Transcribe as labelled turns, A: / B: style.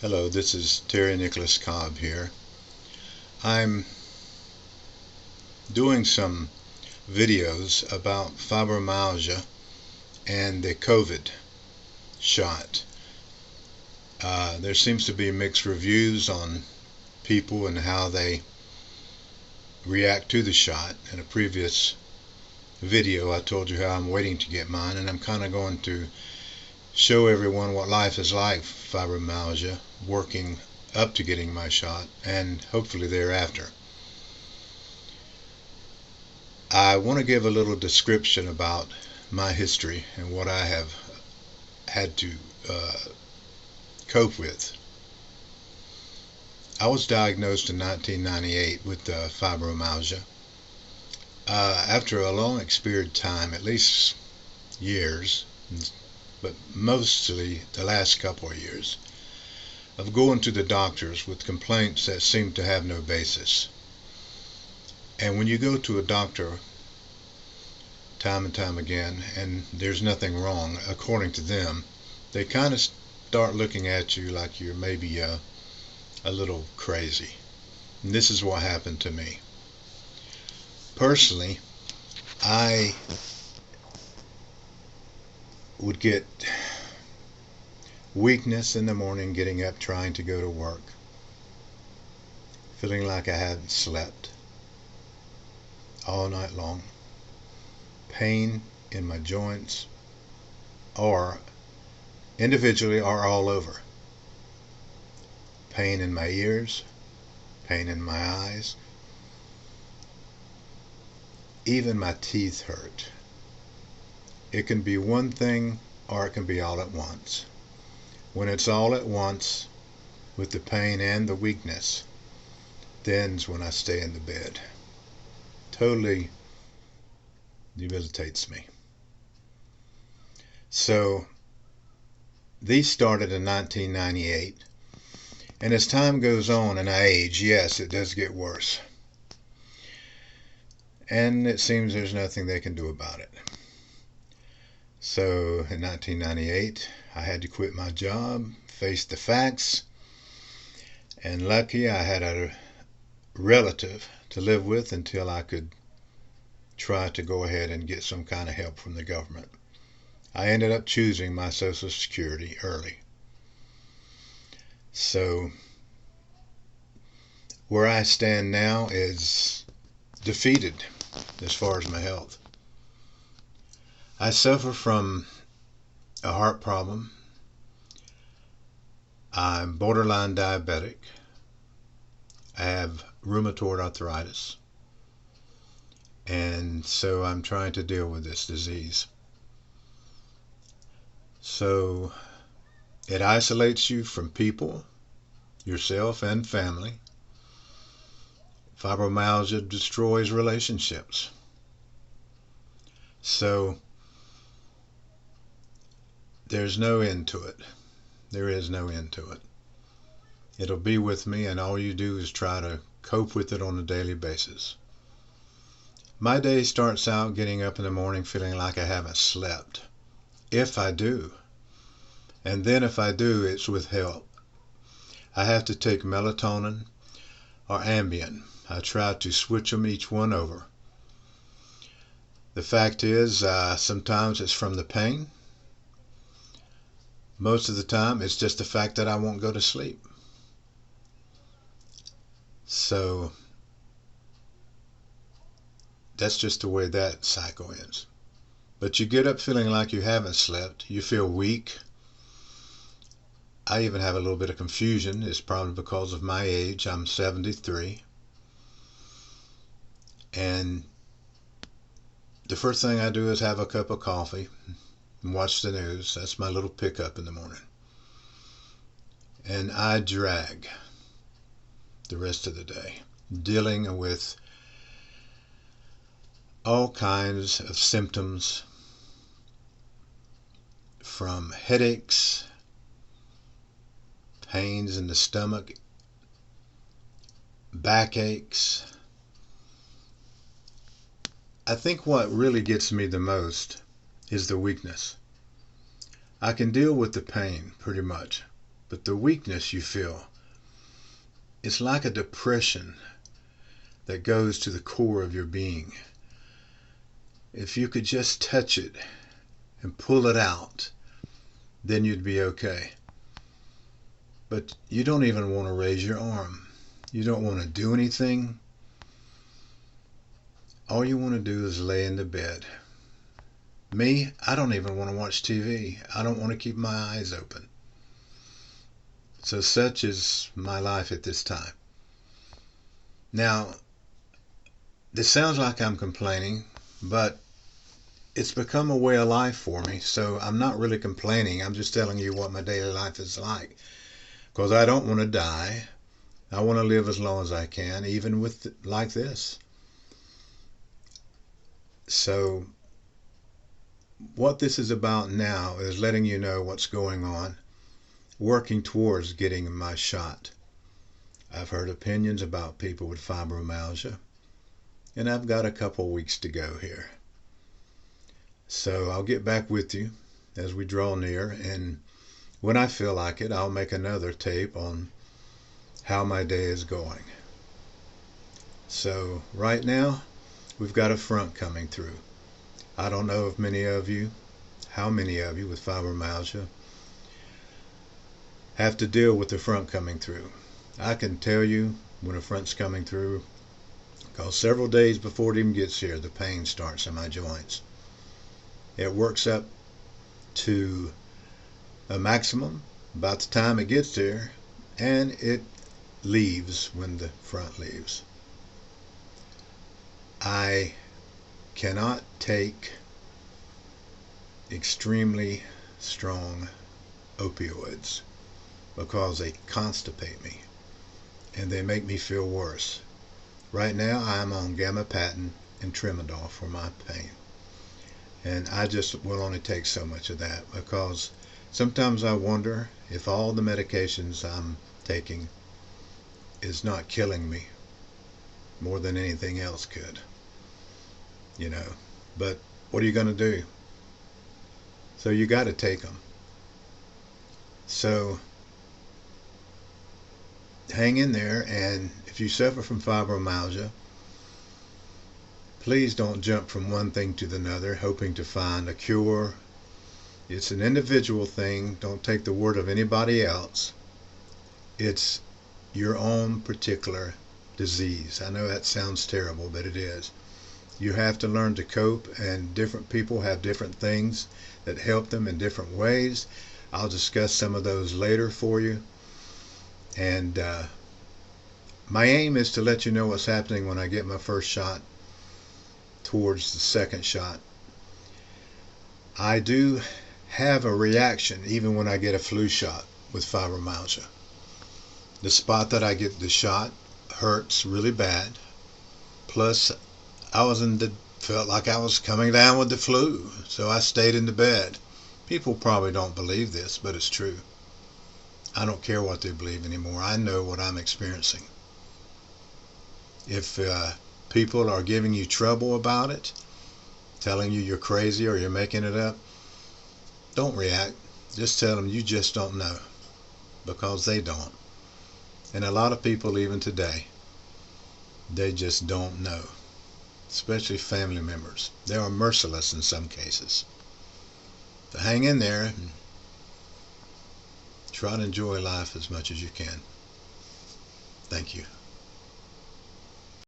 A: Hello, this is Terry Nicholas Cobb here. I'm doing some videos about fibromyalgia and the COVID shot. There seems to be mixed reviews on people and how they react to the shot. In a previous video I told you how I'm waiting to get mine, and I'm kind of going to show everyone what life is like, fibromyalgia, working up to getting my shot and hopefully thereafter. I want to give a little description about my history and what I have had to cope with. I was diagnosed in 1998 with fibromyalgia. After a long experienced time, at least years, but mostly the last couple of years, of going to the doctors with complaints that seem to have no basis. And when you go to a doctor time and time again and there's nothing wrong according to them, they kind of start looking at you like you're maybe a little crazy. And this is what happened to me. Personally, I would get weakness in the morning getting up trying to go to work, feeling like I hadn't slept all night long, pain in my joints, or individually or all over, pain in my ears, pain in my eyes, even my teeth hurt. It can be one thing or it can be all at once. When it's all at once, with the pain and the weakness, then's when I stay in the bed. Totally debilitates me. So these started in 1998, and as time goes on and I age, yes, it does get worse. And it seems there's nothing they can do about it. So in 1998, I had to quit my job, face the facts, and lucky I had a relative to live with until I could try to go ahead and get some kind of help from the government. I ended up choosing my Social Security early. So where I stand now is defeated as far as my health. I suffer from a heart problem. I'm borderline diabetic. I have rheumatoid arthritis. And so I'm trying to deal with this disease. So it isolates you from people, yourself, and family. Fibromyalgia destroys relationships. So there's no end to it. There is no end to it. It'll be with me, and all you do is try to cope with it on a daily basis. My day starts out getting up in the morning feeling like I haven't slept, if I do. And then if I do, it's with help. I have to take melatonin or Ambien. I try to switch them each one over. The fact is, sometimes it's from the pain. Most of the time, it's just the fact that I won't go to sleep. So that's just the way that cycle ends. But you get up feeling like you haven't slept. You feel weak. I even have a little bit of confusion. It's probably because of my age. I'm 73. And the first thing I do is have a cup of coffee and watch the news. That's my little pickup in the morning. And I drag the rest of the day, dealing with all kinds of symptoms, from headaches, pains in the stomach, backaches. I think what really gets me the most is the weakness. I can deal with the pain pretty much, but the weakness you feel, it's like a depression that goes to the core of your being. If you could just touch it and pull it out, then you'd be okay. But you don't even want to raise your arm. You don't want to do anything. All you want to do is lay in the bed. Me, I don't even want to watch TV. I don't want to keep my eyes open. So such is my life at this time. Now, this sounds like I'm complaining, but it's become a way of life for me, so I'm not really complaining. I'm just telling you what my daily life is like. Because I don't want to die. I want to live as long as I can, even with like this. So what this is about now is letting you know what's going on, working towards getting my shot. I've heard opinions about people with fibromyalgia, and I've got a couple weeks to go here. So I'll get back with you as we draw near, and when I feel like it, I'll make another tape on how my day is going. So right now, we've got a front coming through. I don't know if how many of you with fibromyalgia have to deal with the front coming through. I can tell you when a front's coming through, because several days before it even gets here, the pain starts in my joints. It works up to a maximum about the time it gets there, and it leaves when the front leaves. I cannot take extremely strong opioids because they constipate me and they make me feel worse. Right now I'm on gabapentin and tramadol for my pain, and I just will only take so much of that because sometimes I wonder if all the medications I'm taking is not killing me more than anything else could, but what are you going to do? So you got to take them. So hang in there, and if you suffer from fibromyalgia, please don't jump from one thing to another hoping to find a cure. It's an individual thing. Don't take the word of anybody else. It's your own particular disease. I know that sounds terrible, but it is. You have to learn to cope, and different people have different things that help them in different ways. I'll discuss some of those later for you. And my aim is to let you know what's happening when I get my first shot towards the second shot. I do have a reaction even when I get a flu shot with fibromyalgia. The spot that I get the shot hurts really bad. Plus, felt like I was coming down with the flu, so I stayed in the bed. People probably don't believe this, but it's true. I don't care what they believe anymore. I know what I'm experiencing. If people are giving you trouble about it, telling you you're crazy or you're making it up, don't react. Just tell them you just don't know, because they don't. And a lot of people, even today, they just don't know, especially family members. They are merciless in some cases. So hang in there and try to enjoy life as much as you can. Thank you.